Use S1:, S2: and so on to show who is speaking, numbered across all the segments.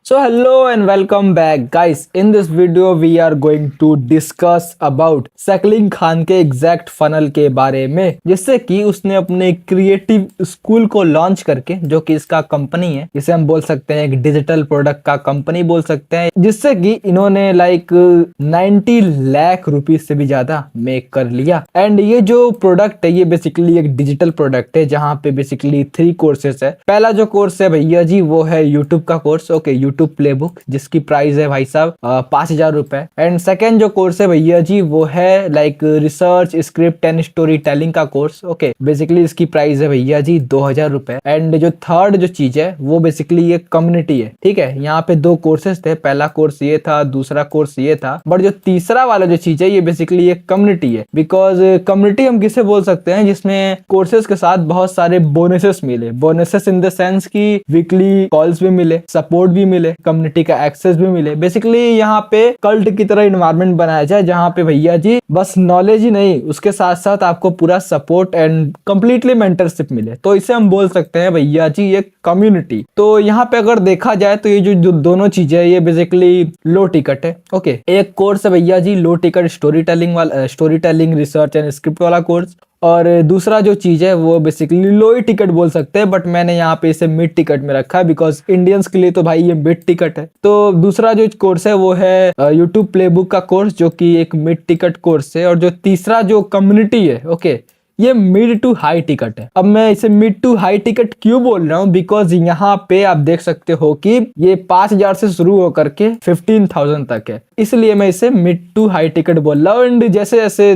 S1: So hello and welcome back guys. In this video we are going to discuss about सैकलिन Khan के exact funnel के बारे में, जिससे कि उसने अपने क्रिएटिव स्कूल को लॉन्च करके, जो कि इसका कंपनी है, इसे हम बोल सकते हैं एक डिजिटल प्रोडक्ट का कंपनी बोल सकते हैं, जिससे कि इन्होंने 90 लाख रुपीज से भी ज्यादा मेक कर लिया। एंड ये जो प्रोडक्ट है ये बेसिकली एक डिजिटल प्रोडक्ट है जहाँ पे बेसिकली 3 कोर्सेस है। पहला जो कोर्स है भैया जी वो है यूट्यूब का कोर्स, ओके, यूट्यूब प्लेबुक, जिसकी प्राइस है भाई साहब 5,000 रुपए। एंड सेकेंड जो कोर्स है भैया जी वो है research script and story telling का कोर्स, ओके, बेसिकली इसकी प्राइस है भैया जी 2,000 रुपए। एंड जो थर्ड जो चीज है वो बेसिकली एक कम्युनिटी है, ठीक है। यहाँ पे 2 कोर्सेस थे, पहला कोर्स ये था, दूसरा कोर्स ये था, बट जो तीसरा वाला जो चीज है ये बेसिकली एक कम्युनिटी है। बिकॉज कम्युनिटी हम किसे बोल सकते हैं जिसमें कोर्सेज के साथ बहुत सारे बोनसेस मिले। बोनसेस इन द सेंस की वीकली कॉल्स भी मिले, सपोर्ट भी मिले, कम्युनिटी का एक्सेस भी मिले। बेसिकली यहाँ पे कल्ट की तरह इन्वायरमेंट बनाया जाए जहाँ पे भैया जी बस नॉलेज ही नहीं, उसके साथ साथ आपको पूरा सपोर्ट एंड कंप्लीटली मेंटरशिप मिले। तो इसे हम बोल सकते हैं भैया जी एक कम्युनिटी। तो यहाँ पे अगर देखा जाए तो ये जो दोनों चीजें ये बेसिकली लो टिकट है, ओके। एक कोर्स है भैया जी low ticket story telling research and script वाला कोर्स, और दूसरा जो चीज है वो बेसिकली लो ही टिकट बोल सकते हैं, बट मैंने यहाँ पे इसे मिड टिकट में रखा है बिकॉज इंडियंस के लिए तो भाई ये मिड टिकट है। तो दूसरा जो कोर्स है वो है यूट्यूब प्लेबुक का कोर्स, जो कि एक मिड टिकट कोर्स है। और जो तीसरा जो कम्युनिटी है, ओके, ये मिड टू हाई टिकट है। अब मैं इसे मिड टू हाई टिकट क्यों बोल रहा हूँ, बिकॉज यहाँ पे आप देख सकते हो कि ये 5,000 से शुरू होकर के 15,000 तक है, इसलिए मैं इसे मिड टू हाई टिकट बोल रहा हूँ। एंड जैसे जैसे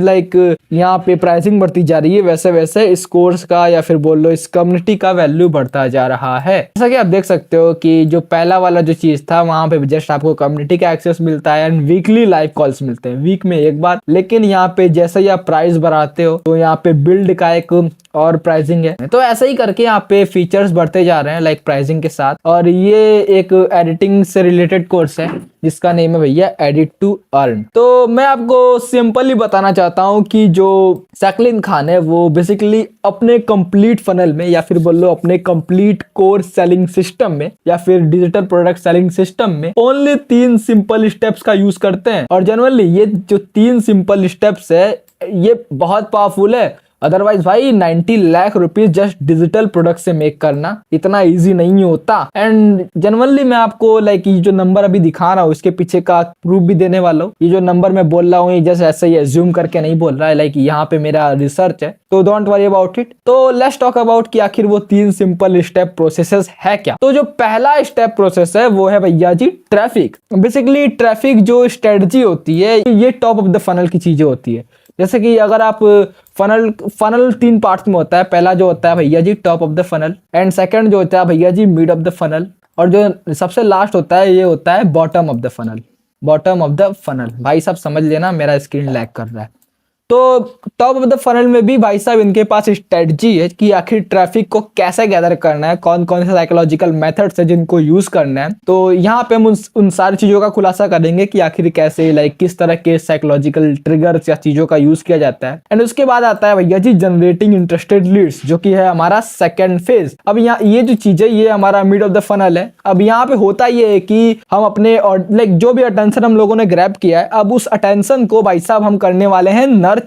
S1: यहाँ पे प्राइसिंग बढ़ती जा रही है वैसे वैसे इस कोर्स का या फिर बोल लो इस कम्युनिटी का वैल्यू बढ़ता जा रहा है। जैसा कि आप देख सकते हो कि जो पहला वाला जो चीज था वहां पे जस्ट आपको कम्युनिटी का एक्सेस मिलता है एंड वीकली लाइव कॉल्स मिलते हैं, वीक में एक बार। लेकिन यहाँ पे जैसे ही आप प्राइस बढ़ाते हो तो यहाँ पे बिल्ड का एक और प्राइसिंग है, तो ऐसा ही करके यहाँ पे फीचर्स बढ़ते जा रहे हैं प्राइसिंग के साथ। और ये एक एडिटिंग से रिलेटेड कोर्स है जिसका नेम है भैया एडिट टू अर्न। तो मैं आपको सिंपली बताना चाहता हूँ कि जो सैकलिन खान है वो बेसिकली अपने कंप्लीट फनल में या फिर बोल लो अपने कंप्लीट कोर्स सेलिंग सिस्टम में या फिर डिजिटल प्रोडक्ट सेलिंग सिस्टम में ओनली 3 सिंपल स्टेप्स का यूज करते हैं। और जनरली ये जो 3 सिंपल स्टेप्स है ये बहुत पावरफुल है। अदरवाइज भाई 90 lakh rupees just digital product से मेक करना इतना इजी नहीं होता। एंड जनरली मैं आपको ये जो नंबर अभी दिखा रहा हूँ इसके पीछे का प्रूफ भी देने वाला हूँ। ये जो नंबर मैं बोल रहा हूँ जैसे ऐसे ही एज्यूम करके नहीं बोल रहा है, यहाँ पे मेरा रिसर्च है, तो डोंट वरी अबाउट इट। तो लेट्स टॉक अबाउट कि आखिर वो 3 सिंपल स्टेप प्रोसेसेस है क्या। तो जो पहला स्टेप प्रोसेस है वो है भैया जी ट्रैफिक। बेसिकली ट्रैफिक जो स्ट्रेटजी होती है ये टॉप ऑफ द फनल की चीजें होती है। जैसे कि अगर आप फनल 3 पार्ट्स में होता है। पहला जो होता है भैया जी top of the funnel, and second जो होता है भैया जी मिड ऑफ द फनल, और जो सबसे लास्ट होता है ये होता है bottom of the funnel. Bottom of the funnel भाई साहब समझ लेना, मेरा स्क्रीन लैग कर रहा है। तो टॉप ऑफ द फनल में भी भाई साहब इनके पास स्ट्रेटजी है कि आखिर ट्रैफिक को कैसे गैदर करना है, कौन कौन से साइकोलॉजिकल मेथड्स है जिनको यूज करना है। तो यहाँ पे हम उन सारी चीजों का खुलासा करेंगे कि आखिर कैसे किस तरह के साइकोलॉजिकल ट्रिगर्स या चीजों का यूज किया जाता है। एंड उसके बाद आता है भैया जी जनरेटिंग इंटरेस्टेड लीड्स, जो कि है हमारा सेकेंड फेज। अब यहाँ ये जो चीज है ये हमारा मिड ऑफ द फनल है। अब यहाँ पे होता ये है कि हम अपने और जो भी अटेंशन हम लोगों ने ग्रैब किया है, अब उस अटेंशन को भाई साहब हम करने वाले हैं नर्चर।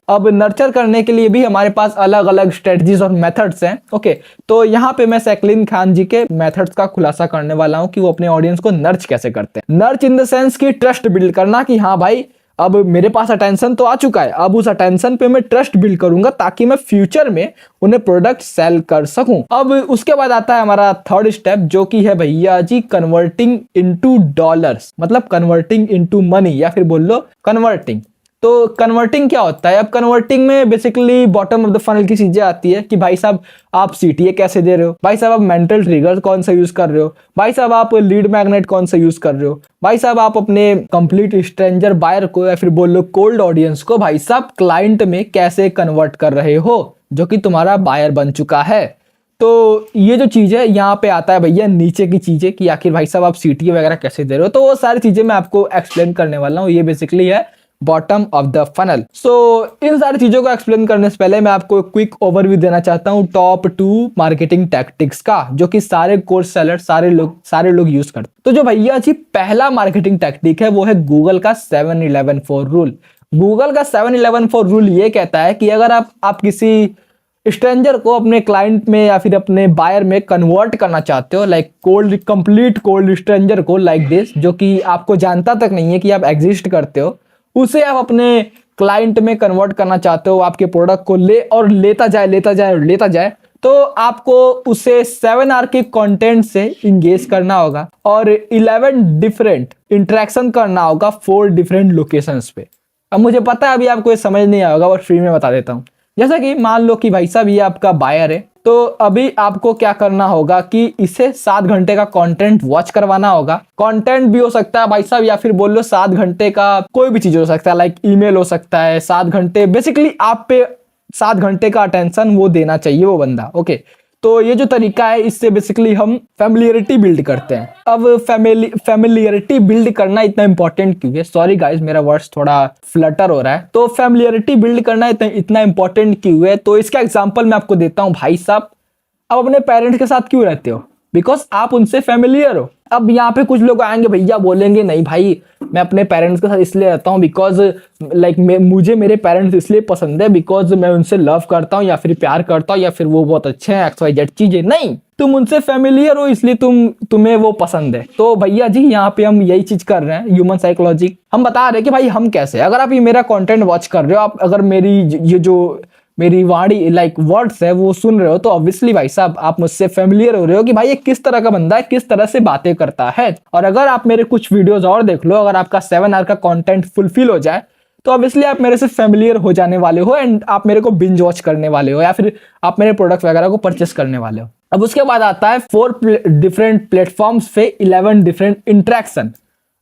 S1: अब नर्चर करने के लिए भी हमारे पास अलग अलग स्ट्रेटजीज और मेथड्स हैं, ओके। तो यहाँ पे मैं सैकलिन खान जी के मेथड्स का खुलासा करने वाला हूँ कि वो अपने ऑडियंस को नर्च कैसे करते हैं। नर्च इन द सेंस की ट्रस्ट बिल्ड करना कि हाँ भाई अब मेरे पास अटेंशन तो आ चुका है, अब उस अटेंशन पे मैं ट्रस्ट बिल्ड करूंगा ताकि मैं फ्यूचर में उन्हें प्रोडक्ट सेल कर सकूं। अब उसके बाद आता है हमारा थर्ड स्टेप, जो कि है भैया जी कन्वर्टिंग इनटू डॉलर्स, मतलब कन्वर्टिंग इनटू मनी या फिर बोल लो कन्वर्टिंग। तो कन्वर्टिंग क्या होता है? अब कन्वर्टिंग में basically bottom of the funnel की चीजें आती है कि भाई साहब आप सीटीए कैसे दे रहे हो, भाई साहब आप मेंटल ट्रिगर कौन सा यूज कर रहे हो, भाई साहब आप लीड मैग्नेट कौन सा यूज कर रहे हो, भाई साहब आप अपने कंप्लीट स्ट्रेंजर बायर को या फिर बोल लो कोल्ड ऑडियंस को भाई साहब क्लाइंट में कैसे कन्वर्ट कर रहे हो, जो कि तुम्हारा बायर बन चुका है। तो ये जो चीज है यहाँ पे आता है भैया नीचे की चीजें कि आखिर भाई साहब आप सीटीए वगैरह कैसे दे रहे हो। तो वो सारी चीजें मैं आपको एक्सप्लेन करने वाला हूँ। ये बेसिकली है बॉटम ऑफ द फनल। सो इन सारी चीजों को एक्सप्लेन करने से पहले मैं आपको क्विक ओवरव्यू देना चाहता हूँ टॉप 2 मार्केटिंग टैक्टिक्स का, जो कि सारे कोर्स सेलर सारे लोग यूज करते हैं। तो जो भैया जी पहला मार्केटिंग टैक्टिक है वो है गूगल का 7-11-4 रूल। गूगल का 7-11-4 रूल ये कहता है कि अगर आप किसी स्ट्रेंजर को अपने क्लाइंट में या फिर अपने बायर में कन्वर्ट करना चाहते हो, लाइक कंप्लीट कोल्ड स्ट्रेंजर को, लाइक दिस, जो कि आपको जानता तक नहीं है कि आप एग्जिस्ट करते हो, उसे आप अपने क्लाइंट में कन्वर्ट करना चाहते हो, आपके प्रोडक्ट को लेता जाए, तो आपको उसे 7 आवर के कंटेंट से इंगेज करना होगा और 11 डिफरेंट इंटरेक्शन करना होगा 4 डिफरेंट लोकेशंस पे। अब मुझे पता है अभी आपको ये समझ नहीं आएगा और फ्री में बता देता हूँ। जैसा कि मान लो कि भाई साहब ये आपका बायर है, तो अभी आपको क्या करना होगा कि इसे 7 घंटे का कंटेंट वॉच करवाना होगा। कंटेंट भी हो सकता है भाई साहब, या फिर बोल लो 7 घंटे का कोई भी चीज हो सकता है, लाइक ईमेल हो सकता है। 7 घंटे बेसिकली आप पे 7 घंटे का अटेंशन वो देना चाहिए वो बंदा। ओके, तो ये जो तरीका है इससे बेसिकली हम फैमिलियरिटी बिल्ड करते हैं। अब फैमिलियरिटी बिल्ड करना इतना इंपॉर्टेंट क्यों है? सॉरी गाइस, मेरा वर्ड्स थोड़ा फ्लटर हो रहा है। तो फैमिलियरिटी बिल्ड करना इतना इंपॉर्टेंट क्यों है? तो इसका एग्जांपल मैं आपको देता हूँ। भाई साहब, आप अपने पेरेंट्स के साथ क्यों रहते हो? बिकॉज आप उनसे फैमिलियर हो। अब यहाँ पे कुछ लोग आएंगे भैया, बोलेंगे नहीं भाई मैं अपने पेरेंट्स के साथ इसलिए रहता हूँ बिकॉज मुझे मेरे पेरेंट्स इसलिए पसंद है बिकॉज मैं उनसे लव करता हूँ या फिर प्यार करता हूँ या फिर वो बहुत अच्छे हैं, XYZ चीजें। नहीं, तुम उनसे फैमिलियर हो इसलिए तुम्हें वो पसंद है। तो भैया जी यहाँ पे हम यही चीज कर रहे हैं, ह्यूमन साइकोलॉजी। हम बता रहे हैं कि भाई हम कैसे, अगर आप ये मेरा कंटेंट वॉच कर रहे हो, आप अगर मेरी वाणी लाइक वर्ड्स है वो सुन रहे हो, तो ऑब्वियसली भाई साहब आप मुझसे फेमिलियर हो रहे हो कि भाई ये किस तरह का बंदा है, किस तरह से बातें करता है। और अगर आप मेरे कुछ वीडियोस और देख लो, अगर आपका 7 आवर का कंटेंट फुलफिल हो जाए, तो ऑब्वियसली आप मेरे से फेमिलियर हो जाने वाले हो एंड आप मेरे को बिंज वॉच करने वाले हो या फिर आप मेरे प्रोडक्ट वगैरह को परचेस करने वाले हो। अब उसके बाद आता है 4 डिफरेंट प्लेटफॉर्म्स पे 11 डिफरेंट इंटरेक्शन।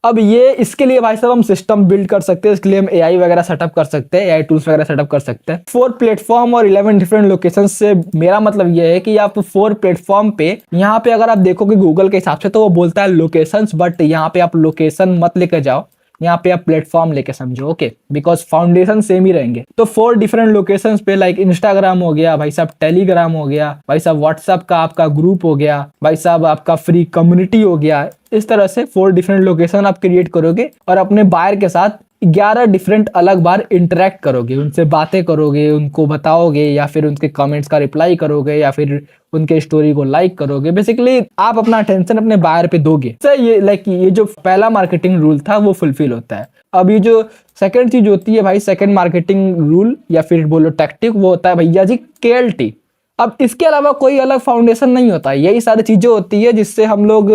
S1: अब ये इसके लिए भाई साहब हम सिस्टम बिल्ड कर सकते हैं, इसके लिए हम एआई वगैरह सेटअप कर सकते हैं, एआई टूल्स वगैरह सेटअप कर सकते हैं। 4 प्लेटफॉर्म और 11 डिफरेंट लोकेशन से मेरा मतलब ये है कि आप 4 प्लेटफॉर्म पे, यहाँ पे अगर आप देखोगे गूगल के हिसाब से तो वो बोलता है लोकेशंस, बट यहाँ पे आप लोकेशन मत लेकर जाओ, यहाँ पे आप प्लेटफॉर्म लेके समझो। ओके, बिकॉज फाउंडेशन सेम ही रहेंगे। तो 4 डिफरेंट लोकेशंस पे, लाइक इंस्टाग्राम हो गया भाई साहब, टेलीग्राम हो गया भाई साहब, व्हाट्सएप का आपका ग्रुप हो गया भाई साहब, आपका फ्री कम्युनिटी हो गया। इस तरह से 4 डिफरेंट लोकेशन आप क्रिएट करोगे और अपने बायर के साथ 11 डिफरेंट अलग बार इंटरेक्ट करोगे, उनसे बातें करोगे, उनको बताओगे या फिर उनके कमेंट्स का रिप्लाई करोगे या फिर उनके स्टोरी को लाइक करोगे। बेसिकली आप अपना अटेंशन अपने बायर पे दोगे। ये जो पहला मार्केटिंग रूल था वो फुलफिल होता है। अब ये जो सेकंड चीज होती है भाई, सेकंड मार्केटिंग रूल या फिर बोलो टैक्टिक, वो होता है भैया जी KLT। अब इसके अलावा कोई अलग फाउंडेशन नहीं होता, यही सारी चीजें होती है जिससे हम लोग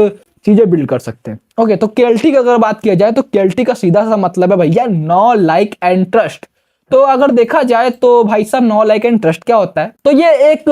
S1: चीजें बिल्ड कर सकते हैं। ओके, तो KLT की अगर बात किया जाए तो KLT का सीधा सा मतलब है भैया नो, लाइक एंड ट्रस्ट। तो अगर देखा जाए तो भाई साहब नो, लाइक एंड ट्रस्ट क्या होता है? तो ये एक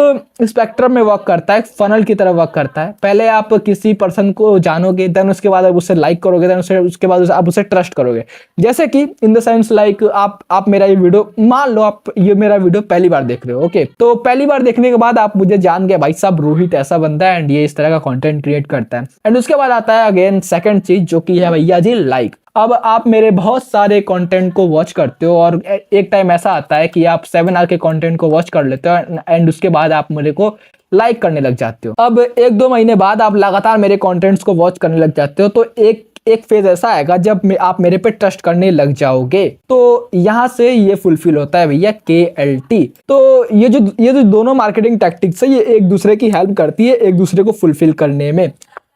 S1: स्पेक्ट्रम में वर्क करता है, फनल की तरह वर्क करता है। पहले आप किसी पर्सन को जानोगे, देन उसके बाद आप उससे लाइक करोगे, देन उसके बाद आप उसे ट्रस्ट करोगे। जैसे कि इन द सेंस लाइक आप मेरा ये वीडियो, मान लो आप ये मेरा वीडियो पहली बार देख रहे हो। ओके, तो पहली बार देखने के बाद आप मुझे जान गए भाई साहब रोहित ऐसा बंदा है एंड ये इस तरह का कंटेंट क्रिएट करता है। एंड उसके बाद आता है अगेन सेकंड चीज, जो कि है भैया जी लाइक। अब आप मेरे बहुत सारे कंटेंट को वॉच करते हो और एक टाइम ऐसा आता है कि आप 7 आवर के कंटेंट को वॉच कर लेते हो एंड उसके बाद आप मेरे को लाइक करने लग जाते हो। अब 1-2 महीने बाद आप लगातार मेरे कंटेंट्स को वॉच करने लग जाते हो, तो एक फेज ऐसा आएगा जब आप मेरे पे ट्रस्ट करने लग जाओगे। तो यहां से ये फुलफिल होता है भैया KLT। तो ये जो दोनों मार्केटिंग टैक्टिक्स है, ये एक दूसरे की हेल्प करती है एक दूसरे को फुलफिल करने में।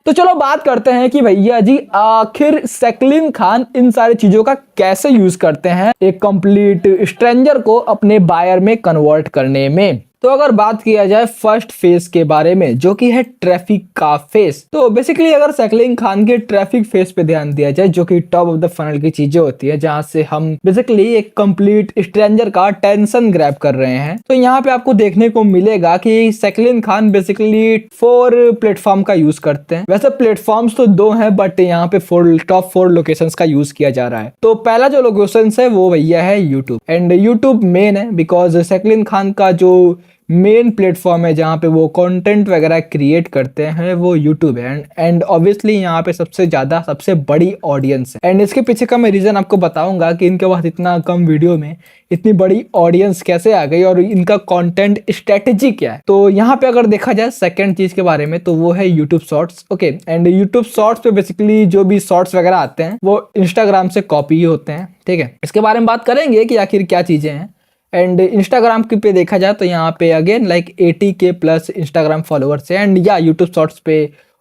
S1: तो चलो बात करते हैं कि भैया जी आखिर सैकलिन खान इन सारी चीजों का कैसे यूज करते हैं एक कंप्लीट स्ट्रेंजर को अपने बायर में कन्वर्ट करने में। तो अगर बात किया जाए फर्स्ट फेज के बारे में, जो कि है ट्रैफिक का फेज, तो बेसिकली अगर सैकलिन खान के ट्रैफिक फेज पे ध्यान दिया जाए, जो कि टॉप ऑफ द फनल की चीजें होती है, जहां से हम बेसिकली एक कंप्लीट स्ट्रेंजर का टेंशन ग्रैब कर रहे हैं, तो यहाँ पे आपको देखने को मिलेगा कि सैकलिन खान बेसिकली 4 प्लेटफॉर्म का यूज करते हैं। वैसे प्लेटफॉर्म्स तो 2 हैं, बट यहाँ पे टॉप 4 लोकेशंस का यूज किया जा रहा है। तो पहला जो लोकेशन है वो भैया है यूट्यूब, एंड यूट्यूब मेन है बिकॉज सैकलिन खान का जो मेन प्लेटफॉर्म है जहाँ पे वो कंटेंट वगैरह क्रिएट करते हैं वो यूट्यूब है। एंड ऑब्वियसली यहाँ पे सबसे बड़ी ऑडियंस है। एंड इसके पीछे का मैं रीज़न आपको बताऊंगा कि इनके पास इतना कम वीडियो में इतनी बड़ी ऑडियंस कैसे आ गई और इनका कंटेंट स्ट्रेटेजी क्या है। तो यहाँ पे अगर देखा जाए सेकंड चीज के बारे में तो वो है YouTube shorts. Okay, and YouTube shorts पे बेसिकली जो भी शॉर्ट्स वगैरह आते हैं वो इंस्टाग्राम से कॉपी ही होते हैं। ठीक है, इसके बारे में बात करेंगे कि आखिर क्या चीजें हैं। एंड इंस्टाग्राम के पे देखा जाए तो यहाँ पे again like 80K plus Instagram followers है। एंड या यूट्यूब शॉर्ट्स पे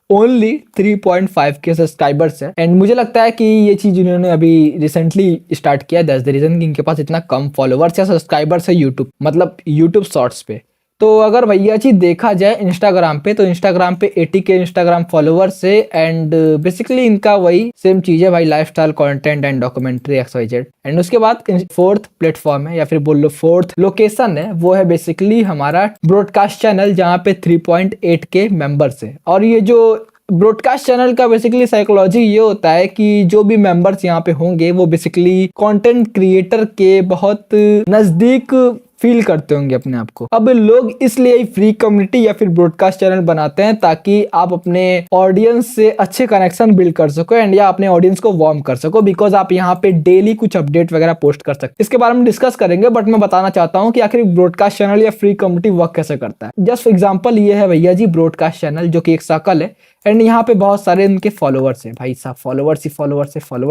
S1: ओनली 3.5K सब्सक्राइबर्स है। एंड मुझे लगता है कि ये चीज इन्होंने अभी रिसेंटली स्टार्ट किया, दैट्स द रीजन कि इनके पास इतना कम फॉलोअर्स या सब्सक्राइबर्स है यूट्यूब मतलब यूट्यूब शॉर्ट्स पे। तो अगर भैया जी देखा जाए इंस्टाग्राम पे तो इंस्टाग्राम पे 80K इंस्टाग्राम फॉलोअर्स है। एंड बेसिकली इनका वही सेम चीज है भाई, lifestyle content and documentary XYZ। And उसके बाद फोर्थ प्लेटफॉर्म है या फिर बोल लो फोर्थ लोकेशन है वो है बेसिकली हमारा ब्रॉडकास्ट चैनल जहाँ पे 3.8K मेंबर्स है। और ये जो ब्रॉडकास्ट चैनल का बेसिकली साइकोलॉजी ये होता है कि जो भी मेंबर्स यहाँ पे होंगे वो बेसिकली कंटेंट क्रिएटर के बहुत नजदीक फील करते होंगे अपने आप को। अब लोग इसलिए फ्री कम्युनिटी या फिर ब्रॉडकास्ट चैनल बनाते हैं ताकि आप अपने ऑडियंस से अच्छे कनेक्शन बिल्ड कर सको एंड या अपने ऑडियंस को वार्म कर सको, बिकॉज आप यहाँ पे डेली कुछ अपडेट वगैरह पोस्ट कर सकते हैं। इसके बारे में डिस्कस करेंगे, बट मैं बताना चाहता हूँ कि आखिर ब्रॉडकास्ट चैनल या फ्री कम्युनिटी वर्क कैसे करता है। जस्ट एग्जाम्पल ये है भैया जी ब्रॉडकास्ट चैनल जो कि एक सर्कल है एंड यहाँ पे बहुत सारे इनके फॉलोअर्स है भाई साहब,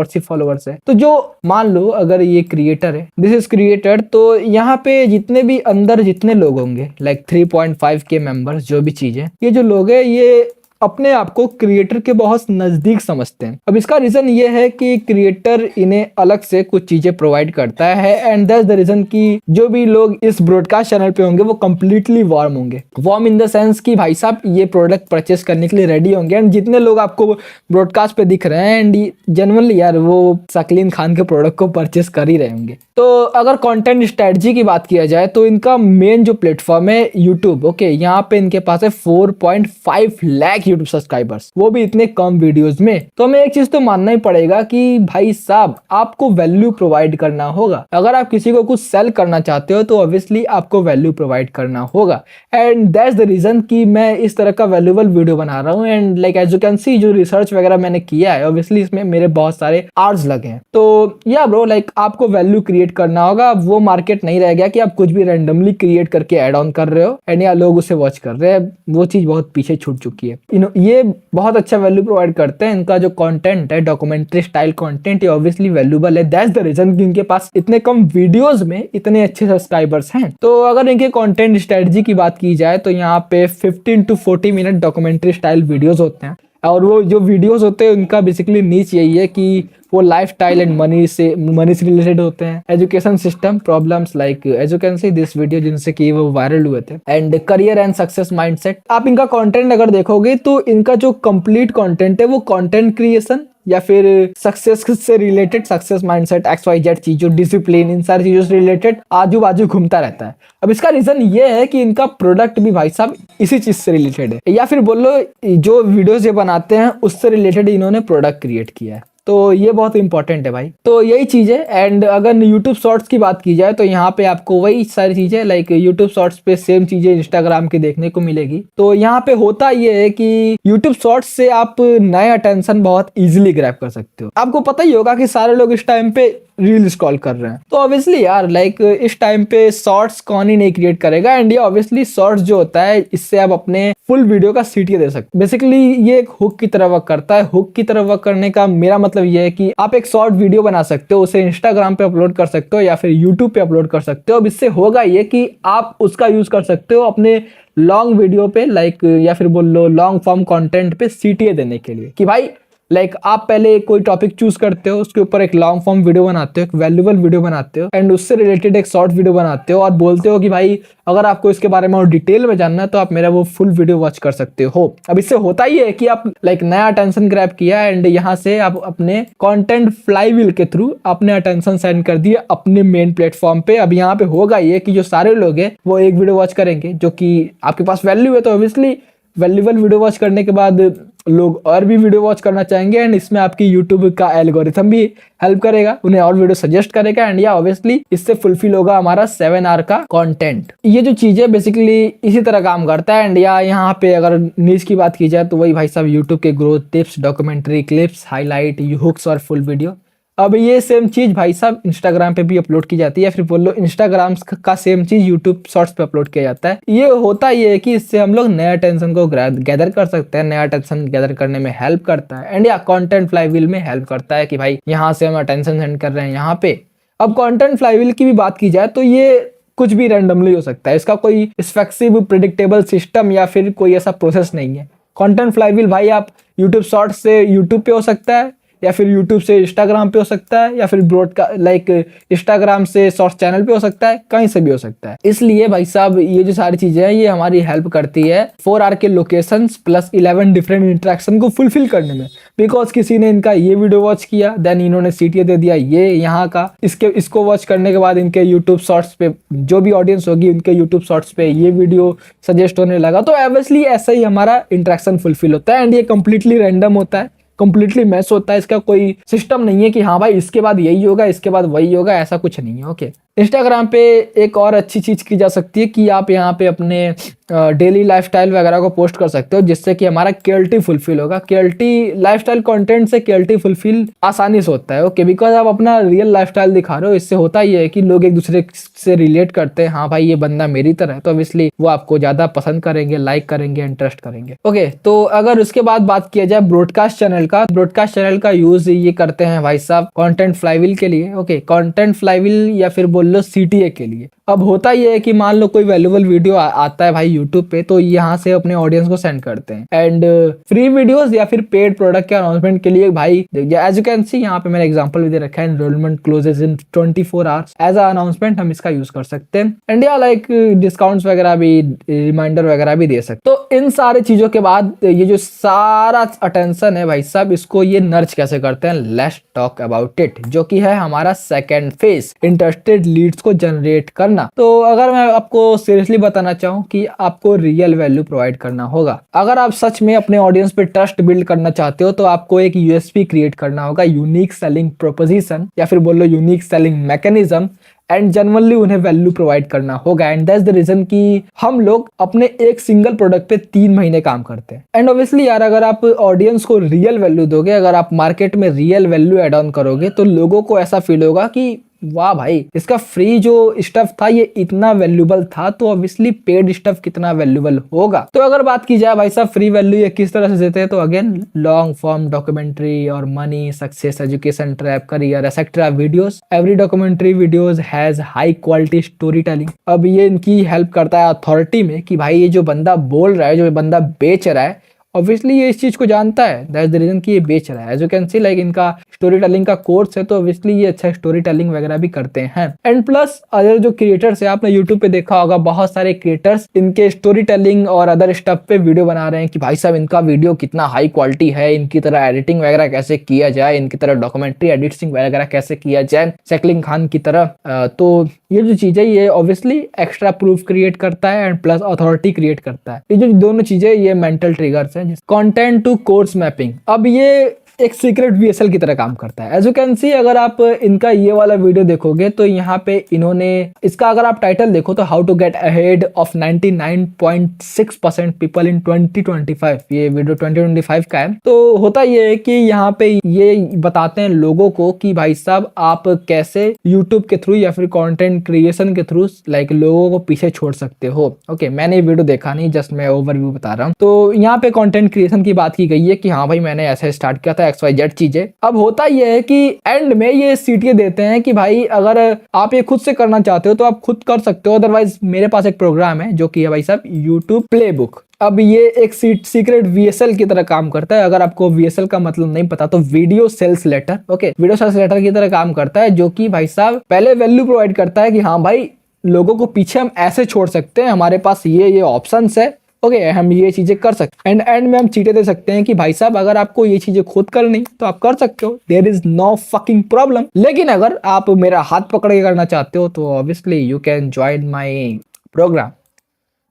S1: फॉलोअर्स है। तो जो मान लो अगर ये क्रिएटर है, दिस इज क्रिएटर, तो यहाँ पे जितने भी अंदर जितने लोग होंगे लाइक 3.5K मेंबर्स जो भी चीज है, ये जो लोग है ये अपने आप को क्रिएटर के बहुत नजदीक समझते हैं। अब इसका रीजन ये है कि क्रिएटर इन्हें अलग से कुछ चीजें प्रोवाइड करता है एंड दैट्स द रीजन कि जो भी लोग इस ब्रॉडकास्ट चैनल पे होंगे वो कंप्लीटली वार्म होंगे। वार्म इन द सेंस कि भाई साहब ये प्रोडक्ट परचेस करने के लिए रेडी होंगे। एंड जितने लोग आपको ब्रॉडकास्ट पे दिख रहे हैं एंड जनरली यार वो शकील खान के प्रोडक्ट को परचेस कर ही रहे होंगे। तो अगर कंटेंट स्ट्रेटजी की बात किया जाए तो इनका मेन जो प्लेटफॉर्म है यूट्यूब। ओके, यहाँ पे इनके पास है 4.5 लाख यूट्यूब सब्सक्राइबर्स, वो भी इतने कम वीडियोस में। तो हमें एक चीज तो मानना ही पड़ेगा कि भाई साहब आपको वैल्यू प्रोवाइड करना होगा। अगर आप किसी को कुछ सेल करना चाहते हो तो ऑब्वियसली आपको वैल्यू प्रोवाइड करना होगा। एंड दैट्स द रीजन कि मैं इस तरह का वैल्यूएबल वीडियो बना रहा हूँ। And like as you can see जो रिसर्च वगैरह मैंने किया है ऑब्वियसली इसमें मेरे बहुत सारे आवर्स लगे हैं। तो या ब्रो लाइक आपको वैल्यू क्रिएट करना होगा। वो मार्केट नहीं रह गया कि आप कुछ भी रैंडमली क्रिएट करके ऐड ऑन कर रहे हो एंड या लोग उसे वॉच कर रहे हैं, वो चीज बहुत पीछे छूट चुकी है। ये बहुत अच्छा वैल्यू प्रोवाइड करते हैं। इनका जो कंटेंट है डॉक्यूमेंट्री स्टाइल कंटेंट, ये ऑब्वियसली वैल्यूएबल है। दैट्स द रीजन कि इनके पास इतने कम वीडियोस में इतने अच्छे सब्सक्राइबर्स हैं। तो अगर इनके कंटेंट स्ट्रेटजी की बात की जाए तो यहाँ पे 15 to 40 minute documentary style videos होते हैं। और वो जो वीडियोस होते हैं उनका बेसिकली नीच यही है कि वो लाइफस्टाइल एंड मनी से रिलेटेड होते हैं। Education system problems like as you can see this video जिनसे कि वो वायरल हुए थे, and career and success mindset. आप इनका कंटेंट अगर देखोगे तो इनका जो कंप्लीट कंटेंट है वो कंटेंट क्रिएशन या फिर सक्सेस से रिलेटेड, सक्सेस माइंडसेट XYZ चीजों, डिसिप्लिन, इन सारी चीजों से रिलेटेड आजू बाजू घूमता रहता है। अब इसका रीजन ये है कि इनका प्रोडक्ट भी भाई साहब इसी चीज से रिलेटेड है, या फिर बोलो जो वीडियोस ये बनाते हैं उससे रिलेटेड इन्होंने प्रोडक्ट क्रिएट किया है। तो ये बहुत इंपॉर्टेंट है भाई। तो यही चीज है। एंड अगर यूट्यूब शॉर्ट्स की बात की जाए तो यहाँ पे आपको वही सारी चीजें लाइक यूट्यूब शॉर्ट्स पे सेम चीजें इंस्टाग्राम की देखने को मिलेगी। तो यहाँ पे होता ये है कि यूट्यूब शॉर्ट्स से आप नए अटेंशन बहुत इजीली ग्रैब कर सकते हो। आपको पता ही होगा कि सारे लोग इस टाइम पे रील स्क्रॉल कर रहे हैं, तो ऑब्वियसली यार लाइक इस टाइम पे शॉर्ट्स कौन ही नहीं क्रिएट करेगा। एंड ये ऑब्वियसली शॉर्ट्स जो होता है इससे आप अपने फुल वीडियो का सीटी दे सकते। बेसिकली ये एक हुक की तरह वर्क करता है। हुक की तरह वर्क करने का मेरा मतलब ये है कि आप एक शॉर्ट वीडियो बना सकते हो, उसे इंस्टाग्राम पे अपलोड कर सकते हो या फिर यूट्यूब पे अपलोड कर सकते हो। अब इससे होगा ये कि आप उसका यूज कर सकते हो अपने लॉन्ग वीडियो पे लाइक या फिर बोल लो लॉन्ग फॉर्म कंटेंट पे सीटीए देने के लिए कि भाई लाइक आप पहले कोई टॉपिक चूज करते हो, उसके ऊपर एक लॉन्ग फॉर्म वीडियो बनाते हो, एक वैल्यूएबल वीडियो बनाते हो एंड उससे रिलेटेड एक शॉर्ट वीडियो बनाते हो और बोलते हो कि भाई अगर आपको इसके बारे में और डिटेल में जानना है तो आप मेरा वो फुल वीडियो वॉच कर सकते हो। अब इससे होता ही है कि आप लाइक नया अटेंशन ग्रैब किया एंड यहाँ से आप अपने कंटेंट फ्लाईव्हील के थ्रू अपने अटेंशन सेंड कर दिए अपने मेन प्लेटफॉर्म पे। अब यहाँ पे होगा ये कि जो सारे लोग हैं वो एक वीडियो वॉच करेंगे जो कि आपके पास वैल्यू है, तो ऑब्वियसली वैल्यूबल वीडियो वॉच करने के बाद लोग और भी वीडियो वॉच करना चाहेंगे एंड इसमें आपकी यूट्यूब का एल्गोरिथम भी हेल्प करेगा, उन्हें और वीडियो सजेस्ट करेगा एंड या ऑब्वियसली इससे फुलफिल होगा हमारा 7 आवर का कंटेंट। ये जो चीज है बेसिकली इसी तरह काम करता है एंड या यहाँ पे अगर न्यूज की बात की जाए तो वही भाई साहब यूट्यूब के growth tips, documentary clips, highlight, hooks और फुल वीडियो। अब ये सेम चीज भाई साहब इंस्टाग्राम पे भी अपलोड की जाती है, फिर बोल लो इंस्टाग्राम का सेम चीज यूट्यूब शॉर्ट्स पे अपलोड किया जाता है। ये होता ये है कि इससे हम लोग नया अटेंशन को गैदर कर सकते हैं, नया अटेंशन गैदर करने में हेल्प करता है एंड या कंटेंट फ्लाईव्हील में हेल्प करता है कि भाई यहाँ से हम अटेंशन सेंड कर रहे हैं यहाँ पे। अब कंटेंट फ्लाईव्हील की भी बात की जाए तो ये कुछ भी रैंडमली हो सकता है, इसका कोई स्पेसिफिक प्रिडिक्टेबल सिस्टम या फिर कोई ऐसा प्रोसेस नहीं है। कंटेंट फ्लाईव्हील भाई आप यूट्यूब शॉर्ट्स से यूट्यूब पे हो सकता है या फिर यूट्यूब से इंस्टाग्राम पे हो सकता है या फिर ब्रॉडकास्ट लाइक इंस्टाग्राम से शॉर्ट्स चैनल पे हो सकता है, कहीं से भी हो सकता है। इसलिए भाई साहब ये जो सारी चीजें हैं ये हमारी हेल्प करती है 4 आवर के लोकेशंस प्लस 11 डिफरेंट इंटरेक्शन को फुलफिल करने में। बिकॉज किसी ने इनका ये वीडियो वॉच किया, देन इन्होंने सीटीए दे दिया ये यहाँ का, इसको वॉच करने के बाद इनके यूट्यूब शॉर्ट्स पे जो भी ऑडियंस होगी उनके यूट्यूब शॉर्ट्स पे ये वीडियो सजेस्ट होने लगा, तो ऑब्वियसली ऐसा ही हमारा इंटरेक्शन फुलफिल होता है एंड ये कंप्लीटली रैंडम होता है, कंप्लीटली मैच होता है। इसका कोई सिस्टम नहीं है कि हाँ भाई इसके बाद यही होगा इसके बाद वही होगा, ऐसा कुछ नहीं है। ओके, इंस्टाग्राम पे एक और अच्छी चीज की जा सकती है कि आप यहाँ पे अपने डेली लाइफस्टाइल वगैरह को पोस्ट कर सकते हो जिससे कि हमारा केएलटी फुलफिल होगा। केएलटी लाइफस्टाइल कंटेंट से केएलटी फुलफिल आसानी से होता है। ओके, बिकॉज आप अपना रियल लाइफस्टाइल दिखा रहे हो, इससे होता ही है कि लोग एक दूसरे से रिलेट करते हैं, हाँ भाई ये बंदा मेरी तरह है, तो ऑब्वियसली वो आपको ज्यादा पसंद करेंगे, लाइक करेंगे, इंटरेस्ट करेंगे। ओके, तो अगर उसके बाद बात किया जाए ब्रॉडकास्ट चैनल का, ब्रॉडकास्ट चैनल का यूज ये करते हैं भाई साहब कंटेंट फ्लाईव्हील के लिए। ओके, कंटेंट फ्लाईव्हील या फिर बोल लो सीटीए के लिए। अब होता ये है कि मान लो कोई वैल्यूएबल वीडियो आता है भाई यूट्यूब पे, तो यहाँ से अपने ऑडियंस को सेंड करते हैं एंड फ्री वीडियोस या फिर पेड प्रोडक्ट के अनाउंसमेंट के लिए भाई एज यू कैन सी यहाँ पे मैंने एग्जांपल भी दे रखा है, enrolment closes in 24 hours as a announcement हम इसका यूज कर सकते हैं एंड या लाइक डिस्काउंट्स वगैरह भी, रिमाइंडर वगैरह भी दे सकते। तो इन सारे चीजों के बाद ये जो सारा अटेंशन है भाई साहब इसको ये नर्च कैसे करते हैं, लेट्स टॉक अबाउट इट, जो कि है हमारा सेकंड फेज, इंटरेस्टेड लीड्स को जनरेट करना। तो अगर मैं आपको सीरियसली बताना चाहूँ कि आपको रियल वैल्यू प्रोवाइड करना होगा। अगर आप सच में अपने ऑडियंस पे ट्रस्ट बिल्ड करना चाहते हो तो आपको एक यूएसपी क्रिएट करना होगा, यूनिक सेलिंग प्रोपोजिशन या फिर बोलो unique selling mechanism and generally उन्हें वैल्यू प्रोवाइड करना होगा। एंड दैट्स द रीजन कि हम लोग अपने एक सिंगल प्रोडक्ट पे 3 महीने काम करते हैं। एंड ऑब्वियसली यार अगर आप ऑडियंस को रियल वैल्यू दोगे, अगर आप मार्केट में रियल वैल्यू एड ऑन करोगे तो लोगों को ऐसा फील होगा कि वाह भाई इसका फ्री जो स्टफ था ये इतना वैल्यूबल था, तो ऑब्वियसली पेड स्टफ कितना वैल्यूबल होगा। तो अगर बात की जाए भाई साहब फ्री वैल्यू ये किस तरह से देते हैं, तो अगेन लॉन्ग फॉर्म डॉक्यूमेंट्री और money, success, education, trap, career etcetera videos. Every documentary videos has high quality story telling. अब ये इनकी हेल्प करता है अथॉरिटी में कि भाई ये जो बंदा बोल रहा है, जो बंदा बेच रहा है, ऑब्वियसली ये इस चीज को जानता है, दैट्स द रीजन कि ये बेच रहा है। As you can see like इनका स्टोरी टेलिंग का कोर्स है, तो ऑब्वियसली ये अच्छा स्टोरी टेलिंग वगैरह भी करते हैं। एंड प्लस अदर जो क्रिएटर्स है, आपने यूट्यूब पे देखा होगा बहुत सारे क्रिएटर्स इनके स्टोरी टेलिंग और अदर स्टफ पे वीडियो बना रहे हैं कि भाई साहब इनका वीडियो कितना हाई क्वालिटी है, इनकी तरह एडिटिंग वगैरह कैसे किया जाए, इनकी तरह डॉक्यूमेंट्री एडिटिंग वगैरह कैसे किया जाए सैकलिंग खान की तरह। तो ये जो चीज है ये ऑब्वियसली एक्स्ट्रा प्रूफ क्रिएट करता है एंड प्लस अथॉरिटी क्रिएट करता है। ये जो दोनों चीजें ये मेंटल ट्रिगर्स हैं। कंटेंट टू कोर्स मैपिंग, अब ये एक सीक्रेट वीएसएल की तरह काम करता है। एज यू कैन सी अगर आप इनका ये वाला वीडियो देखोगे तो यहाँ पे इन्होंने इसका अगर आप टाइटल देखो तो how to get ahead of 99.6% people in 2025, ये वीडियो 2025 का है। तो होता ये है कि यहाँ पे ये बताते हैं लोगों को कि भाई साहब आप कैसे यूट्यूब के थ्रू या फिर कंटेंट क्रिएशन के थ्रू लाइक लोगों को पीछे छोड़ सकते हो। ओके, मैंने ये वीडियो देखा नहीं, जस्ट मैं ओवरव्यू बता रहा हूँ। तो यहाँ पे कंटेंट क्रिएशन की बात की गई है कि हाँ भाई मैंने ऐसे स्टार्ट किया था XYZ चीजें। अब होता यह है कि एंड में ये सीटीए देते हैं कि भाई अगर आप ये खुद से करना चाहते हो तो आप खुद कर सकते हो, अदरवाइज मेरे पास एक प्रोग्राम है जो कि है भाई साहब यूट्यूब प्लेबुक। अब ये एक सीक्रेट वीएसएल की तरह काम करता है। अगर आपको वीएसएल का मतलब नहीं पता तो video sales letter, okay, video sales letter की तरह काम करता है, जो कि भाई साहब पहले वैल्यू प्रोवाइड करता है कि हाँ भाई लोगों को पीछे हम ऐसे छोड़ सकते हैं, हमारे पास ये ऑप्शंस है, ओके, हम ये चीजें कर सकते हैं। एंड में हम चीटें दे सकते हैं कि भाई साहब अगर आपको ये चीजें खुद करनी तो आप कर सकते हो, there is no fucking problem. लेकिन अगर आप मेरा हाथ पकड़ के करना चाहते हो तो obviously you can join my programme.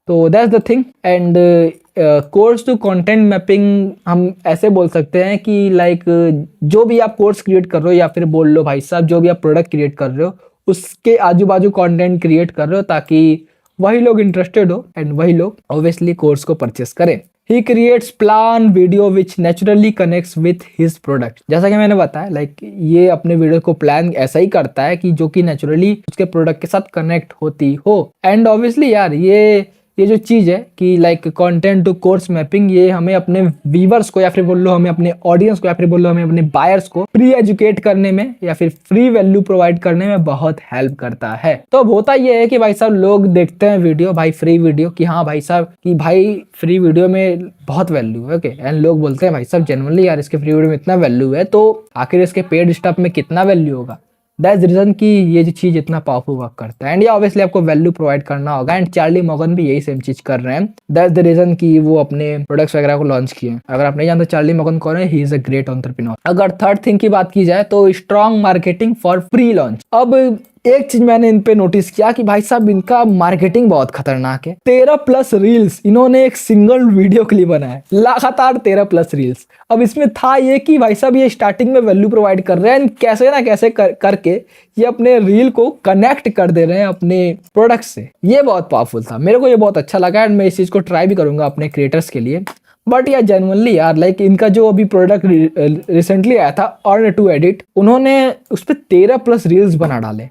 S1: तो that's the thing. And course two content mapping हम ऐसे बोल सकते हैं कि लाइक जो भी आप कोर्स क्रिएट कर रहे हो या फिर बोल लो भाई साहब जो भी आप प्रोडक्ट क्रिएट कर रहे हो उसके आजू बाजू कंटेंट क्रिएट कर रहे हो ताकि वही लोग इंटरेस्टेड हो एंड वही लोग ऑब्वियसली कोर्स को परचेस करें। He creates plan video which naturally connects with his product. जैसा कि मैंने बताया लाइक ये अपने वीडियो को प्लान ऐसा ही करता है कि जो कि नेचुरली उसके प्रोडक्ट के साथ कनेक्ट होती हो। एंड ऑब्वियसली यार ये जो चीज है कि like content to course mapping ये हमें अपने व्यूवर्स को या फिर बोल लो हमें अपने ऑडियंस को या फिर बोल लो हमें अपने बायर्स को फ्री एजुकेट करने में या फिर फ्री वैल्यू प्रोवाइड करने में बहुत हेल्प करता है। तो अब होता ये है कि भाई साहब लोग देखते हैं वीडियो भाई फ्री वीडियो कि हाँ भाई साहब कि भाई फ्री वीडियो में बहुत वैल्यू है। ओके एंड लोग बोलते हैं भाई साहब जनरली यार इसके फ्री वीडियो में इतना वैल्यू है तो आखिर इसके पेड स्टफ में कितना वैल्यू होगा। दैट्स द रीजन कि ये जो चीज इतना पावरफुल वर्क करता है एंड ये ऑब्वियसली आपको वैल्यू प्रोवाइड करना होगा। एंड चार्ली मॉर्गन भी यही सेम चीज कर रहे हैं। दैट्स द रीजन कि वो अपने प्रोडक्ट्स वगैरह को लॉन्च किए। अगर आप नहीं जानते चार्ली मॉर्गन कौन है, he is a great entrepreneur. अगर थर्ड थिंग की बात की जाए तो strong marketing for pre launch. अब एक चीज मैंने इन पे नोटिस किया कि भाई साहब इनका मार्केटिंग बहुत खतरनाक है। 13+ रील्स इन्होंने एक सिंगल वीडियो क्लिप बनाया है, लगातार 13+ रील्स। अब इसमें था ये कि भाई साहब ये स्टार्टिंग में वैल्यू प्रोवाइड कर रहे हैं कैसे ना कैसे करके ये अपने रील को कनेक्ट कर दे रहे हैं अपने प्रोडक्ट से। ये बहुत पावरफुल था, मेरे को ये बहुत अच्छा लगा एंड मैं इस चीज को ट्राई भी करूंगा अपने क्रिएटर्स के लिए। बट यार जेन्युइनली यार लाइक इनका जो अभी प्रोडक्ट रिसेंटली आया था अर्न टू एडिट, उन्होंने उस पर 13+ रील्स बना डाले।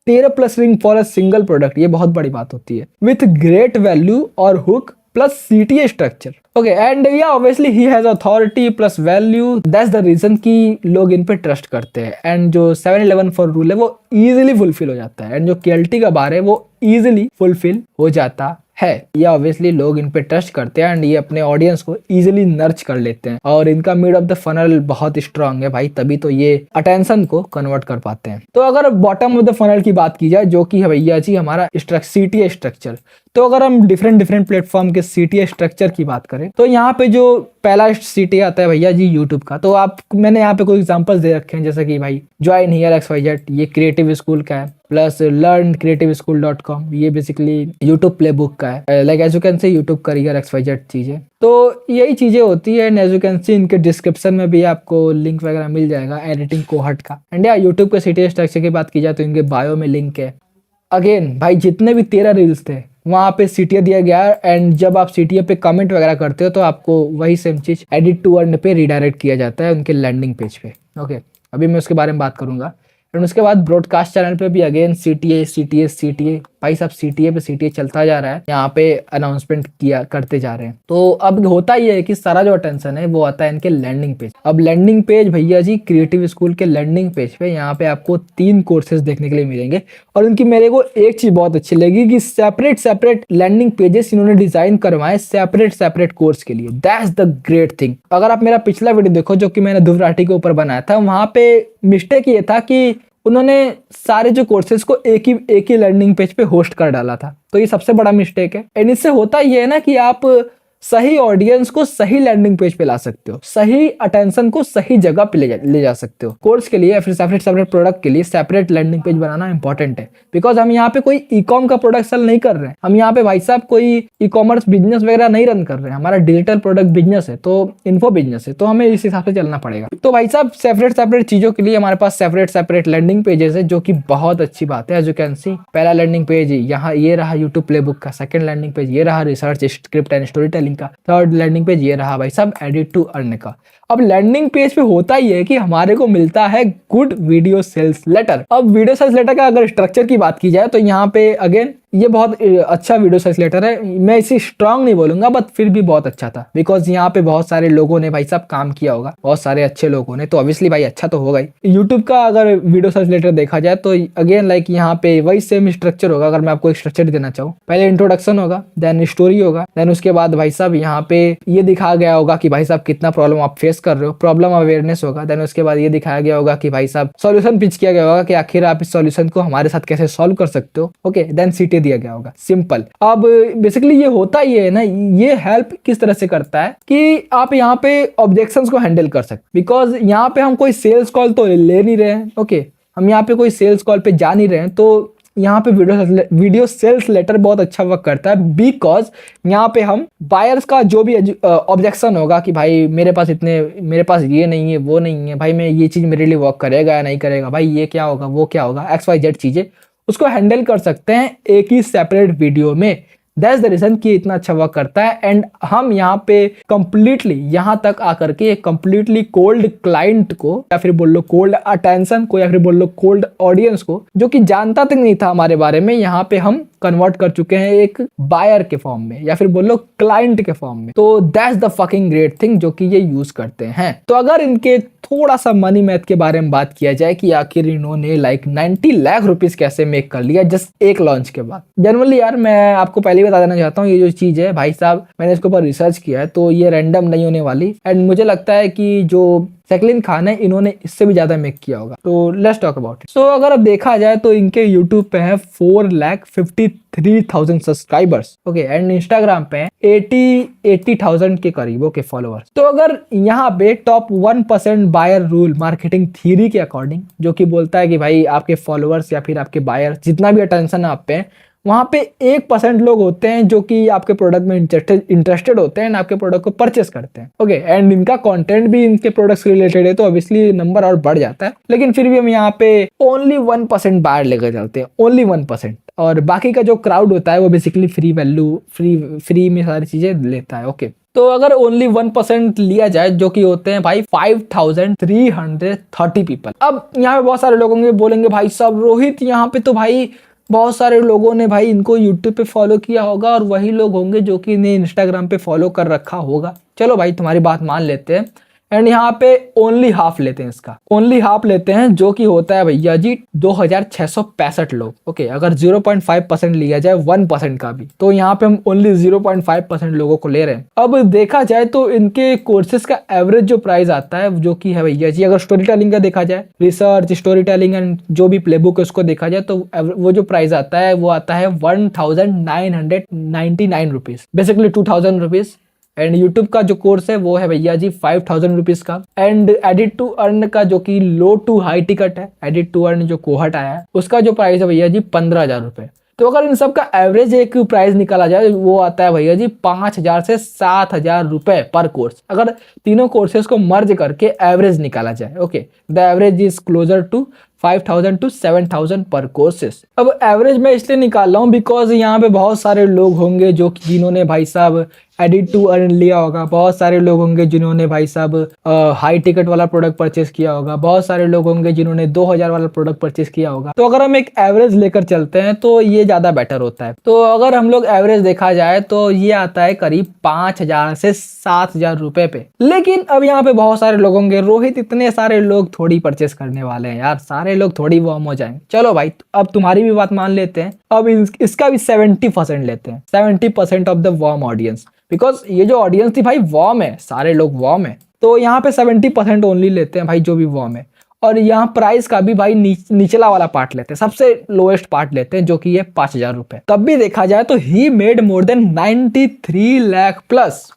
S1: 13+ reel for a single product, ये बहुत बड़ी बात होती है। विथ ग्रेट वैल्यू और hook plus CTA structure. Okay and yeah obviously he has authority plus value. That's the reason कि लोग इन पे ट्रस्ट करते हैं। एंड जो 7-11 फॉर रूल है वो इजीली फुलफिल हो जाता है एंड जो KLT का बार है वो इजीली फुलफिल हो जाता है। ये ऑब्वियसली लोग इन पे ट्रस्ट करते हैं एंड ये अपने ऑडियंस को इजीली नर्च कर लेते हैं और इनका मिड ऑफ द फनल बहुत स्ट्रांग है भाई, तभी तो ये अटेंशन को कन्वर्ट कर पाते हैं। तो अगर बॉटम ऑफ द फनल की बात की जाए जो कि है भैया जी हमारा CTA स्ट्रक्चर, तो अगर हम डिफरेंट प्लेटफॉर्म के CTA स्ट्रक्चर की बात करें तो यहाँ पे जो पहला CTA आता है भैया जी यूट्यूब का। तो आप मैंने यहाँ पे कोई एग्जांपल्स दे रखे हैं जैसे कि भाई ज्वाइन हियर XYZ, ये क्रिएटिव स्कूल का है, प्लस learncreativeschool.com ये बेसिकली यूट्यूब प्लेबुक का है। Like as you can say YouTube career XYZ चीजें, तो यही चीजें होती है। And as you can see इनके डिस्क्रिप्शन में भी आपको लिंक वगैरह मिल जाएगा एडिटिंग कोहर्ट का। एंड या यूट्यूब के CTA स्ट्रक्चर की बात की जाए तो इनके बायो में लिंक है। अगेन भाई जितने भी 13 रील्स थे वहां पे CTA दिया गया एंड जब आप CTA पे कमेंट वगैरह करते हो तो आपको वही सेम चीज एडिट टू अर्न पे रिडायरेक्ट किया जाता है उनके लैंडिंग पेज पे। ओके अभी मैं उसके बारे में बात करूंगा। एंड उसके बाद ब्रॉडकास्ट चैनल पे भी अगेन CTA भाई साहब CTA पे CTA चलता जा रहा है, यहाँ पे अनाउंसमेंट किया करते जा रहे हैं। तो अब होता ही है कि सारा जो अटेंशन है वो आता है इनके लैंडिंग पेज। अब लैंडिंग पेज भैया जी क्रिएटिव स्कूल के लैंडिंग पेज पे यहाँ पे आपको 3 कोर्सेज देखने के लिए मिलेंगे और उनकी मेरे को एक चीज बहुत अच्छी लगी कि सेपरेट लैंडिंग पेजेस इन्होंने डिजाइन करवाए सेपरेट कोर्स के लिए। That's the great thing. अगर आप मेरा पिछला वीडियो देखो जो कि मैंने ध्रुव राठी के ऊपर बनाया था, वहां पे मिस्टेक ये था कि उन्होंने सारे जो कोर्सेज को एक ही लर्निंग पेज पे होस्ट कर डाला था। तो ये सबसे बड़ा मिस्टेक है। एंड इससे होता ये है ना कि आप सही ऑडियंस को सही लैंडिंग पेज पे ला सकते हो, सही अटेंशन को सही जगह पे ले जा सकते हो। कोर्स के लिए या फिर सेपरेट प्रोडक्ट के लिए सेपरेट लैंडिंग पेज बनाना इंपॉर्टेंट है। बिकॉज हम यहाँ पे कोई ई-कॉम का प्रोडक्ट सेल नहीं कर रहे हैं, हम यहाँ पे भाई साहब कोई ई-कॉमर्स बिजनेस वगैरह नहीं रन कर रहे हैं, हमारा डिजिटल प्रोडक्ट बिजनेस है, तो इन्फो बिजनेस है, तो हमें इस हिसाब से चलना पड़ेगा। तो भाई साहब सेपरेट चीजों के लिए हमारे पास सेपरेट लैंडिंग पेजेस है, जो कि बहुत अच्छी बात है। एज यू कैन सी पहला लैंडिंग पेज यहाँ ये रहा यूट्यूब प्लेबुक का, सेकंड लैंडिंग पेज ये रहा research script and story telling का, थर्ड लैंडिंग पेज ये रहा भाई साहब एडिट टू अर्न का। अब लैंडिंग पेज पे होता ही है कि हमारे को मिलता है गुड वीडियो सेल्स लेटर। अब वीडियो सेल्स लेटर का अगर स्ट्रक्चर की बात की जाए तो यहाँ पे अगेन ये बहुत अच्छा वीडियो सेल्स लेटर है। मैं इसे स्ट्रांग नहीं बोलूंगा बट फिर भी बहुत अच्छा था, बिकॉज यहाँ पे बहुत सारे लोगों ने भाई साहब काम किया होगा, बहुत सारे अच्छे लोगों ने, तो ऑब्वियसली भाई अच्छा तो होगा ही। यूट्यूब का अगर वीडियो सेल्स लेटर देखा जाए तो अगेन लाइक यहाँ पे वही सेम स्ट्रक्चर होगा। अगर मैं आपको एक स्ट्रक्चर देना चाहूँ, पहले इंट्रोडक्शन होगा, देन स्टोरी होगा, देन उसके बाद भाई साहब यहाँ पे ये दिखाया गया होगा कि भाई साहब कितना प्रॉब्लम आप फेस कर रहे हो, प्रॉब्लम अवेयरनेस होगा, देन उसके बाद ये दिखाया गया होगा कि भाई साहब सॉल्यूशन पिच किया गया होगा कि आखिर आप इस सॉल्यूशन को हमारे साथ कैसे सॉल्व कर सकते हो। ओके देन सीटे दिया गया होगा, सिंपल। अब बेसिकली ये होता ही है ना, ये हेल्प किस तरह से करता है कि आप यहाँ पे ऑब्जेक्शंस को हैंडल कर सकते, बिकॉज यहाँ पे हम कोई सेल्स कॉल तो ले नहीं रहे हैं। ओके हम यहाँ पे कोई सेल्स कॉल पे जा नहीं रहे हैं, तो यहाँ पे वीडियो सेल्स लेटर बहुत अच्छा वर्क करता है, बिकॉज यहाँ पे हम बायर्स का जो भी ऑब्जेक्शन होगा कि भाई मेरे पास ये नहीं है, वो नहीं है, भाई मैं ये चीज मेरे लिए वर्क करेगा या नहीं करेगा, भाई ये क्या होगा, वो क्या होगा, XYZ चीजें उसको हैंडल कर सकते हैं एक ही सेपरेट वीडियो में। दैट्स द रीजन कि इतना अच्छा वर्क करता है। एंड हम यहाँ पे कंप्लीटली यहाँ तक आकर के एक कंप्लीटली कोल्ड क्लाइंट को, या फिर बोल लो कोल्ड अटेंशन को, या फिर बोल लो कोल्ड ऑडियंस को, जो कि जानता तक नहीं था हमारे बारे में, यहाँ पे हम कन्वर्ट कर चुके हैं एक बायर के फॉर्म में, या फिर बोल लो क्लाइंट के फॉर्म में। तो that's the fucking great thing जो कि ये यूज करते हैं। तो अगर इनके थोड़ा सा मनी मैथ के बारे में बात किया जाए कि आखिर इन्होंने लाइक 90 लाख रुपीस कैसे मेक कर लिया जस्ट एक लॉन्च के बाद। जनरली यार मैं आपको पहले बता देना चाहता हूँ, ये जो चीज है भाई साहब, मैंने इसके ऊपर रिसर्च किया है, तो ये रैंडम नहीं होने वाली। एंड मुझे लगता है कि जो शैकलिन खान है, इन्होंने इससे भी ज्यादा मेक किया होगा। तो लेट्स टॉक अबाउट इट। सो अगर अब देखा जाए तो इनके यूट्यूब पे है 4,53,000 सब्सक्राइबर्स, ओके, एंड इंस्टाग्राम पे 80,000 के करीब ओके फॉलोअर्स। तो अगर यहाँ पे top 1% buyer rule marketing theory के अकॉर्डिंग, जो कि बोलता है कि भाई आपके फॉलोअर्स या फिर आपके बायर जितना भी अटेंशन आप पे, वहां पे 1% लोग होते हैं जो कि आपके प्रोडक्ट में इंटरेस्टेड होते हैं, आपके प्रोडक्ट को परचेस करते हैं, ओके, एंड इनका कंटेंट भी इनके प्रोडक्ट्स से रिलेटेड है, तो ऑब्वियसली नंबर और बढ़ जाता है। लेकिन फिर भी हम यहाँ पे ओनली 1% बायर लेकर चलते हैं, ओनली 1%, और बाकी का जो क्राउड होता है वो बेसिकली फ्री में सारी चीजें लेता है, ओके। तो अगर ओनली 1% लिया जाए, जो कि होते हैं भाई 5,330 पीपल। अब यहाँ पे बहुत सारे लोग होंगे बोलेंगे भाई साहब रोहित, यहाँ पे तो भाई बहुत सारे लोगों ने भाई इनको यूट्यूब पे फॉलो किया होगा, और वही लोग होंगे जो कि इन्हें इंस्टाग्राम पे फॉलो कर रखा होगा। चलो भाई तुम्हारी बात मान लेते हैं, एंड यहाँ पे ओनली हाफ लेते हैं, इसका ओनली हाफ लेते हैं, जो कि होता है भैया जी 2,665 लोग, ओके। अगर 0.5% लिया जाए 1% का भी, तो यहाँ पे हम ओनली 0.5% लोगों को ले रहे हैं। अब देखा जाए तो इनके कोर्सेज का एवरेज जो प्राइस आता है, जो कि है भैया जी, अगर स्टोरी टेलिंग का देखा जाए, रिसर्च, स्टोरी टेलिंग एंड जो भी प्लेबुक है उसको देखा जाए, तो वो जो प्राइस आता है वो आता है 1,999 rupees, basically 2,000 rupees. And YouTube का जो कोर्स है वो है भैया जी 5,000 रुपीज का। एंड एडिट टू अर्न का जो कि लो टू हाई टिकट है, एडिट टू अर्न जो कोहट आया है, उसका जो प्राइस है भैया जी 15,000 रुपए। तो अगर इन सब का एवरेज एक प्राइस निकाला जाए, वो आता है भैया जी 5,000 से 7,000 रुपए पर कोर्स। अगर तीनों कोर्सेज को मर्ज करके एवरेज निकाला जाए, okay, the average is closer to 5,000 to 7,000 पर कोर्सेस। अब एवरेज मैं इसलिए निकाल रहा हूँ बिकॉज यहाँ पे बहुत सारे लोग होंगे जो कि जिन्होंने भाई साहब एडिट टू अर्न लिया होगा, बहुत सारे लोग होंगे जिन्होंने भाई साहब हाई टिकट वाला प्रोडक्ट परचेस किया होगा, बहुत सारे लोग होंगे जिन्होंने 2,000 वाला प्रोडक्ट परचेस किया होगा। तो अगर हम एक एवरेज लेकर चलते हैं तो ये ज्यादा बेटर होता है। तो अगर हम लोग एवरेज देखा जाए तो ये आता है करीब 5,000 से 7,000 रुपए पे। लेकिन अब यहाँ पे बहुत सारे लोग होंगे, रोहित इतने सारे लोग थोड़ी परचेस करने वाले हैं यार, सारे लोग थोड़ी वार्म हो जाएंगे। चलो भाई अब तुम्हारी भी बात मान लेते हैं, अब इसका भी 70% लेते हैं, 70% of the warm audience, because ये जो ऑडियंस थी भाई वार्म है, सारे लोग वार्म है, तो यहाँ पे 70% ओनली लेते हैं भाई जो भी वार्म है। और यहाँ प्राइस का भी भाई निचला वाला पार्ट लेते हैं, सबसे लोएस्ट पार्ट लेते हैं, जो कि ये 5,000 रुपए। तब भी देखा जाए तो he made more than 93 lakh plus,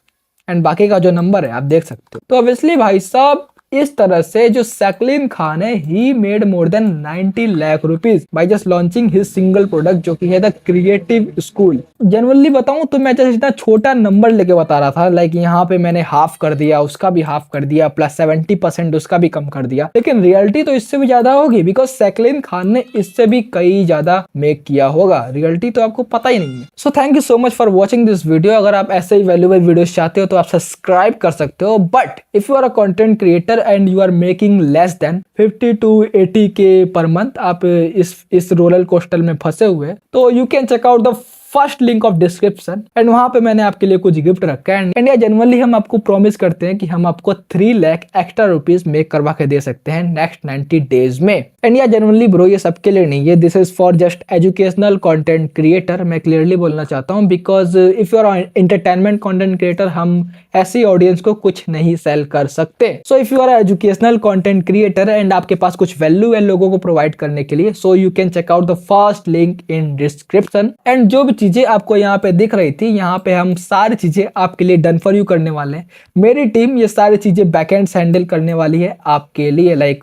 S1: and बाकी का जो नंबर है आप देख सकते हो। तो ऑब्वियसली भाई साहब इस तरह से जो शैकलिन खान है, he made more than 90 lakh rupees by just launching his single product, जो कि है द क्रिएटिव स्कूल। जनरली बताऊं तो मैं जैसे इतना छोटा नंबर लेके बता रहा था, लाइक यहाँ पे मैंने हाफ कर दिया, उसका भी हाफ कर दिया, प्लस 70% उसका भी कम कर दिया, लेकिन रियलिटी तो इससे भी ज्यादा होगी, बिकॉज शैकलिन खान ने इससे भी कई ज्यादा मेक किया होगा। रियलिटी तो आपको पता ही नहीं है। So thank you so much for watching this video. अगर आप ऐसे ही वैल्यूएबल वीडियोस चाहते हो तो आप सब्सक्राइब कर सकते हो, but if you are a content creator and you are making less than 50 to 80K per month, आप इस रोलर कोस्टर में फंसे हुए, तो you can check out the first link of description, and वहां पे मैंने आपके लिए कुछ गिफ्ट रखा है। एंड या जनरली हम आपको प्रॉमिस करते हैं कि हम आपको 3 लाख एक्स्ट्रा रुपीज मेक करवा के दे सकते हैं नेक्स्ट 90 डेज में। एंड या जनरली ब्रो ये सबके लिए नहीं है, this is for just educational content creator. मैं क्लियरली बोलना चाहता हूँ, because if you are entertainment content creator, हम ऐसी ऑडियंस को कुछ नहीं सेल कर सकते। So if you are educational content creator and आपके पास कुछ वैल्यू है लोगों को प्रोवाइड करने के लिए, so you can check out the first link in description. And जो भी चीजें आपको यहाँ पे दिख रही थी, यहाँ पे हम सारी चीजें आपके लिए डन फॉर यू करने वाले हैं। मेरी टीम ये सारी चीजें बैकएंड हैंडल करने वाली है आपके लिए, like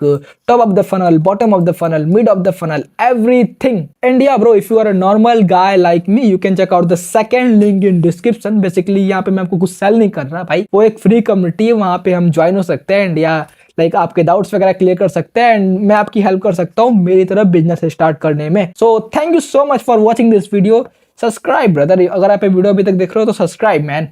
S1: top of the funnel, bottom of the funnel, mid of the funnel, everything. And yeah bro, if you are a normal guy like me, you can check out the second link in description. Basically यहाँ पे मैं आपको कुछ cell नहीं कर रहा भाई, वो एक फ्री कम्युनिटी है, वहां पे हम ज्वाइन हो सकते हैं एंड या लाइक आपके डाउट्स वगैरह क्लियर कर सकते हैं एंड मैं आपकी हेल्प कर सकता हूँ मेरी तरफ बिजनेस स्टार्ट करने में। So thank you so much for watching this video. Subscribe brother, अगर आप वीडियो अभी तक देख रहे हो तो सब्सक्राइब मैन।